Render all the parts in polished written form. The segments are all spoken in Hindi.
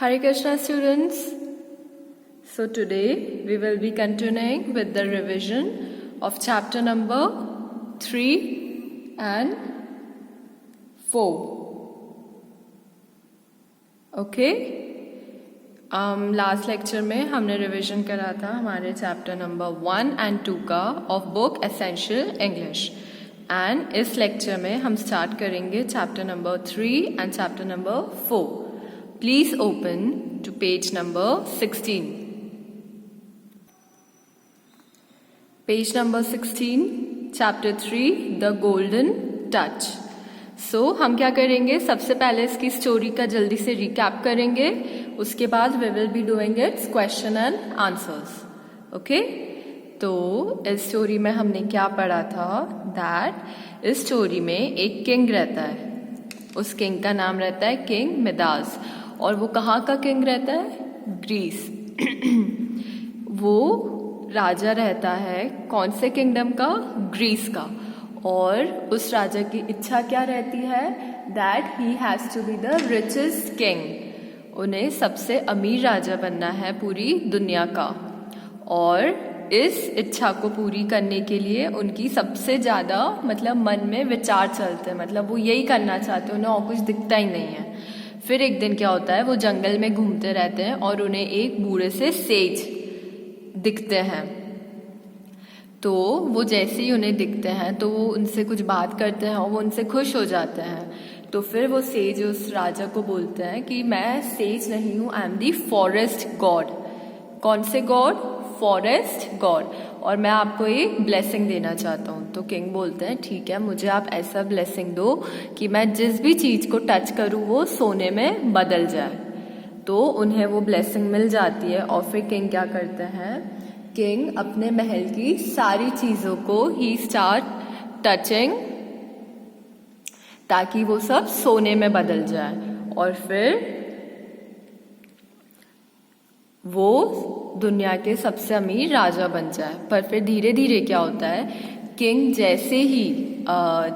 Hare Krishna students. So today we will be continuing with the revision of chapter number 3 and 4. Okay? Last lecture में हमने रिवीजन करा था हमारे चैप्टर नंबर 1 and 2 का of book essential English, and इस लेक्चर में हम स्टार्ट करेंगे chapter number 3 and chapter number 4. Please open to page number 16. Page number 16, chapter 3, the golden touch. So हम क्या करेंगे, सबसे पहले इसकी स्टोरी का जल्दी से रिकैप करेंगे, उसके बाद we will be doing its question and answers. Okay, तो इस स्टोरी में हमने क्या पढ़ा था, दैट इस स्टोरी में एक किंग रहता है. उस किंग का नाम रहता है किंग मिदास, और वो कहाँ का किंग रहता है, ग्रीस. वो राजा रहता है कौन से किंगडम का, ग्रीस का. और उस राजा की इच्छा क्या रहती है, that he has to be the richest king. उन्हें सबसे अमीर राजा बनना है पूरी दुनिया का. और इस इच्छा को पूरी करने के लिए उनकी सबसे ज़्यादा मन में विचार चलते हैं, वो यही करना चाहते हैं, उन्हें और कुछ दिखता ही नहीं है. फिर एक दिन क्या होता है, वो जंगल में घूमते रहते हैं और उन्हें एक बूढ़े से सेज दिखते हैं. तो वो जैसे ही उन्हें दिखते हैं तो वो उनसे कुछ बात करते हैं और वो उनसे खुश हो जाते हैं. तो फिर वो सेज उस राजा को बोलते हैं कि मैं सेज नहीं हूँ, I am the forest God. कौन से गॉड, फॉरेस्ट गॉड, और मैं आपको एक ब्लेसिंग देना चाहता हूँ. तो किंग बोलते हैं ठीक है, मुझे आप ऐसा ब्लेसिंग दो कि मैं जिस भी चीज़ को टच करूँ वो सोने में बदल जाए. तो उन्हें वो ब्लेसिंग मिल जाती है. और फिर किंग क्या करते हैं, किंग अपने महल की सारी चीज़ों को ही स्टार्ट टचिंग ताकि वो सब सोने में बदल जाए. और फिर वो दुनिया के सबसे अमीर राजा बन जाए. पर फिर धीरे धीरे क्या होता है, किंग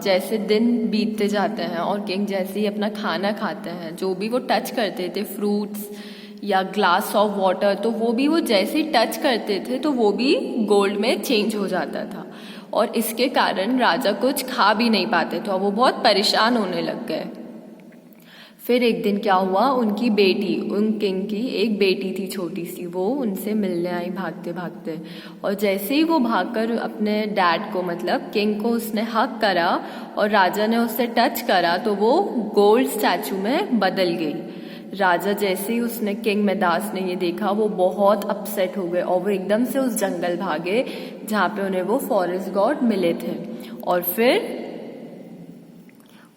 जैसे दिन बीतते जाते हैं और किंग जैसे ही अपना खाना खाते हैं, जो भी वो टच करते थे, फ्रूट्स या ग्लास ऑफ वाटर, तो वो भी वो जैसे ही टच करते थे तो वो भी गोल्ड में चेंज हो जाता था. और इसके कारण राजा कुछ खा भी नहीं पाते थे और वो बहुत परेशान होने लग गए. फिर एक दिन क्या हुआ, उनकी बेटी, उन किंग की एक बेटी थी छोटी सी, वो उनसे मिलने आई भागते भागते. और जैसे ही वो भागकर अपने डैड को किंग को उसने हक करा और राजा ने उससे टच करा तो वो गोल्ड स्टैचू में बदल गई. राजा जैसे ही उसने, किंग मिदास ने ये देखा, वो बहुत अपसेट हो गए और वो एकदम से उस जंगल भागे जहाँ पे उन्हें वो फॉरेस्ट गॉड मिले थे. और फिर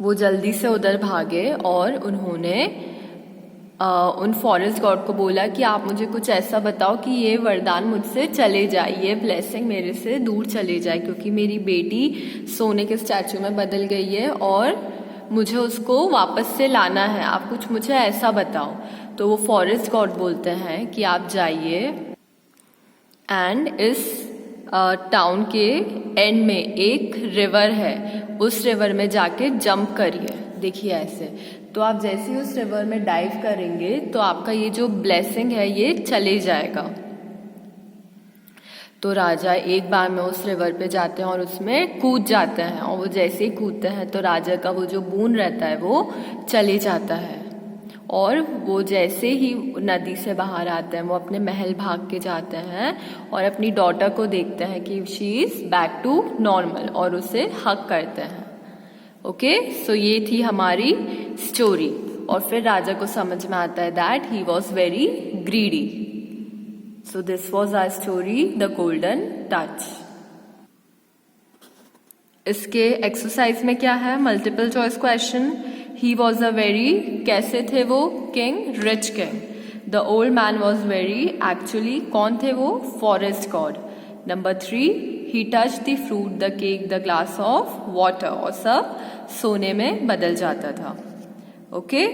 वो जल्दी से उधर भागे और उन्होंने उन फॉरेस्ट गॉड को बोला कि आप मुझे कुछ ऐसा बताओ कि ये वरदान मुझसे चले जाए, ये ब्लेसिंग मेरे से दूर चले जाए, क्योंकि मेरी बेटी सोने के स्टैचू में बदल गई है और मुझे उसको वापस से लाना है, आप कुछ मुझे ऐसा बताओ. तो वो फॉरेस्ट गॉड बोलते हैं कि आप जाइए एंड इस टाउन के एंड में एक रिवर है, उस रिवर में जाके जंप करिए. देखिए ऐसे, तो आप जैसे ही उस रिवर में डाइव करेंगे तो आपका ये जो ब्लेसिंग है ये चले जाएगा. तो राजा एक बार में उस रिवर पे जाते हैं और उसमें कूद जाते हैं. और वो जैसे ही कूदते हैं तो राजा का वो जो बून रहता है वो चले जाता है. और वो जैसे ही नदी से बाहर आते हैं वो अपने महल भाग के जाते हैं और अपनी डॉटर को देखते हैं कि she is back to normal, और उसे हक करते हैं. ओके, सो ये थी हमारी स्टोरी. और फिर राजा को समझ में आता है that he was very greedy. So this was our story, The Golden Touch. इसके एक्सरसाइज में क्या है, multiple choice question. He was a very, कैसे थे वो king, rich king. The old man was very, actually कौन थे वो, forest God. Number 3, he touch the fruit, the cake, the glass of water, और सब सोने में बदल जाता था. Okay,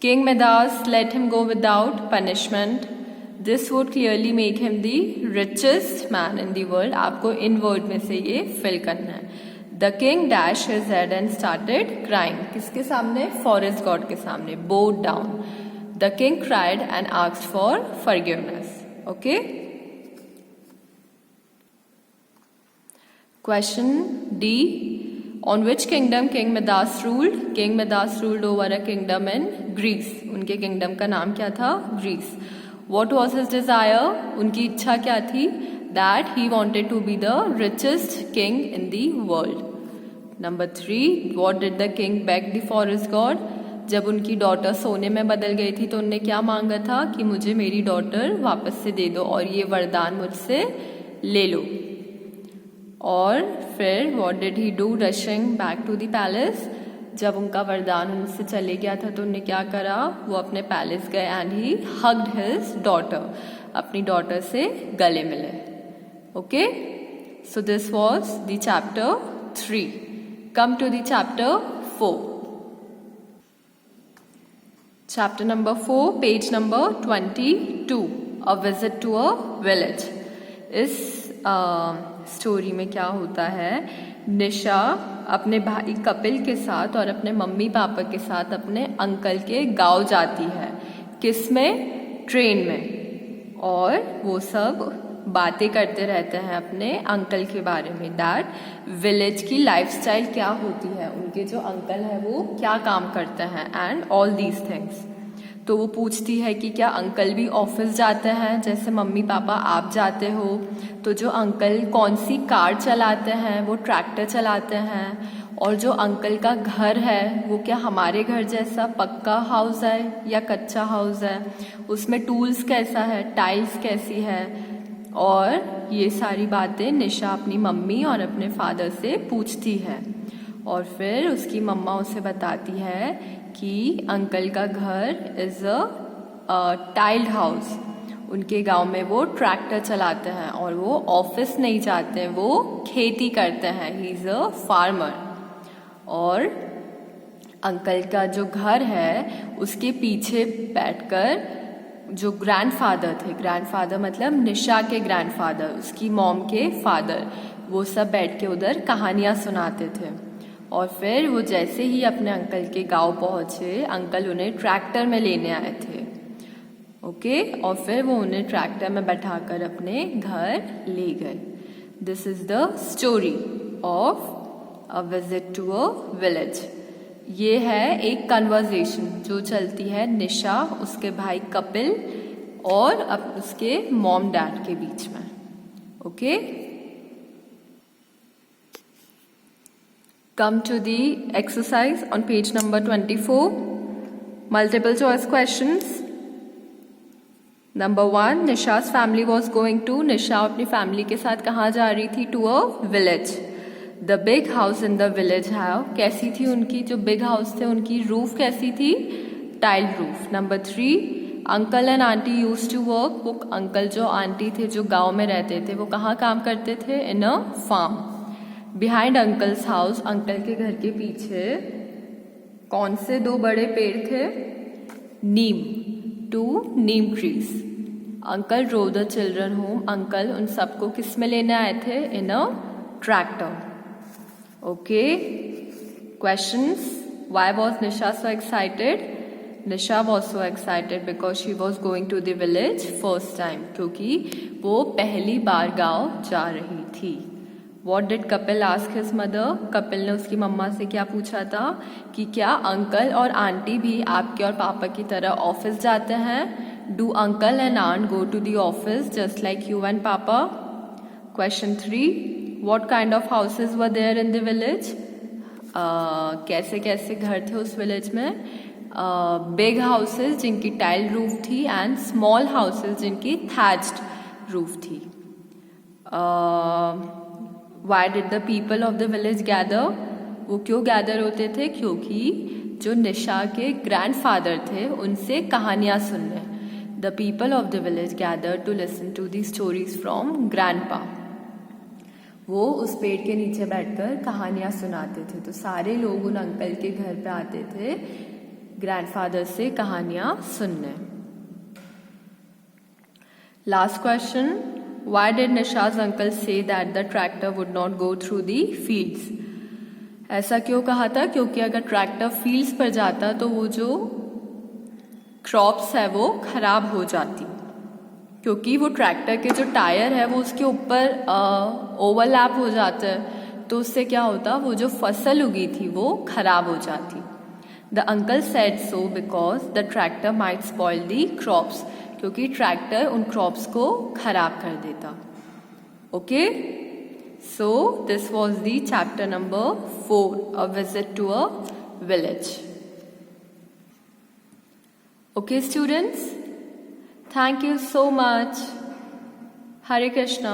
king Midas let him go without punishment. This would clearly make him the richest man in the world. आपको इन वर्ड में से ये फिल करना है. The king dashed his head and started crying. किसके सामने, फॉरेस्ट गॉड के सामने. Bowed down. The king cried and asked for forgiveness. Okay. Question D. On which kingdom King Midas ruled? King Midas ruled over a kingdom in Greece. उनके kingdom का नाम क्या था? Greece. What was his desire? उनकी इच्छा क्या थी? That he wanted to be the richest king in the world. Number 3. What did the king beg the forest god? जब उनकी डॉटर सोने में बदल गई थी तो उनने क्या मांगा था कि मुझे मेरी डॉटर वापस से दे दो और ये वरदान मुझसे ले लो. और फिर what did he do rushing back to the palace. जब उनका वरदान उनसे चले गया था तो उन्हें क्या करा, वो अपने पैलेस गए and he hugged his daughter, अपनी डॉटर से गले मिले. Okay, so this was the chapter 3. Come to the chapter 4. Chapter number 4, page number 22, a visit to a village. इस स्टोरी में क्या होता है, निशा अपने भाई कपिल के साथ और अपने मम्मी पापा के साथ अपने अंकल के गांव जाती है. किस में? ट्रेन में. और वो सब बातें करते रहते हैं अपने अंकल के बारे में, दैट विलेज की लाइफस्टाइल क्या होती है, उनके जो अंकल है वो क्या काम करते हैं एंड ऑल दीज थिंग्स. तो वो पूछती है कि क्या अंकल भी ऑफिस जाते हैं जैसे मम्मी पापा आप जाते हो. तो जो अंकल कौन सी कार चलाते हैं, वो ट्रैक्टर चलाते हैं. और जो अंकल का घर है वो क्या हमारे घर जैसा पक्का हाउस है या कच्चा हाउस है, उसमें टूल्स कैसा है, टाइल्स कैसी है. और ये सारी बातें निशा अपनी मम्मी और अपने फादर से पूछती है. और फिर उसकी मम्मा उसे बताती है कि अंकल का घर इज अ टाइल्ड हाउस. उनके गांव में वो ट्रैक्टर चलाते हैं और वो ऑफिस नहीं जाते हैं, वो खेती करते हैं. He is a farmer. और अंकल का जो घर है उसके पीछे बैठकर जो ग्रैंडफादर थे, ग्रैंडफादर मतलब निशा के ग्रैंडफादर, उसकी मॉम के फादर, वो सब बैठ के उधर कहानियाँ सुनाते थे. और फिर वो जैसे ही अपने अंकल के गांव पहुंचे, अंकल उन्हें ट्रैक्टर में लेने आए थे. ओके, और फिर वो उन्हें ट्रैक्टर में बैठाकर अपने घर ले गए. This is the story of a visit to a village. ये है एक कन्वर्सेशन जो चलती है निशा, उसके भाई कपिल और अब उसके मॉम डैड के बीच में. Okay, come to the exercise on page number 24. Multiple choice questions. Number 1, Nisha's family was going to. निशा अपनी फैमिली के साथ कहाँ जा रही थी? To a village. The big house in the village have. कैसी थी उनकी जो big house थे, उनकी roof कैसी थी? Tiled roof. Number 3, uncle and auntie used to work. वो अंकल जो आंटी थे जो गांव में रहते थे वो कहाँ काम करते थे? In a farm. Behind uncles house, uncle के घर के पीछे कौन से 2 बड़े पेड़ थे? Neem, 2 neem trees. Uncle drove the children home. Uncle उन सबको किस में लेने आए थे? In a tractor. Okay, questions. Why was Nisha so excited? Nisha was so excited because she was going to the village first time, क्योंकि वो पहली बार गाँव जा रही थी. What did Kapil ask his mother? Kapil ने उसकी मम्मा से क्या पूछा था कि क्या अंकल और आंटी भी आपके और पापा की तरह ऑफिस जाते हैं? Do uncle and aunt go to the office just like you and papa? Question 3, what kind of houses were there in the village? कैसे कैसे घर थे उस विलेज में? बिग हाउसेज जिनकी टाइल रूफ थी एंड स्मॉल हाउसेज जिनकी थैच्ड रूफ थी. Why did the people of the village gather? वो क्यों गैदर होते थे? क्योंकि जो निशा के ग्रैंडफादर थे उनसे कहानियाँ सुनने. The people of the village gathered to listen to the stories from grandpa. वो उस पेड़ के नीचे बैठकर कहानियाँ सुनाते थे. तो सारे लोग उन अंकल के घर पे आते थे ग्रैंडफादर से कहानियाँ सुनने. Last question. Why did Nisha's uncle say that the tractor would not go through the fields? ऐसा क्यों कहा था? क्योंकि अगर ट्रैक्टर फील्ड्स पर जाता तो वो जो क्रॉप्स है वो खराब हो जाती, क्योंकि वो ट्रैक्टर के जो टायर है वो उसके ऊपर ओवरलैप हो जाता है, तो उससे क्या होता, वो जो फसल उगी थी वो खराब हो जाती। The uncle said so because the tractor might spoil the crops, क्योंकि ट्रैक्टर उन क्रॉप्स को खराब कर देता। Okay, so this was the chapter number 4, a visit to a village. Okay, students, thank you so much. Hare Krishna.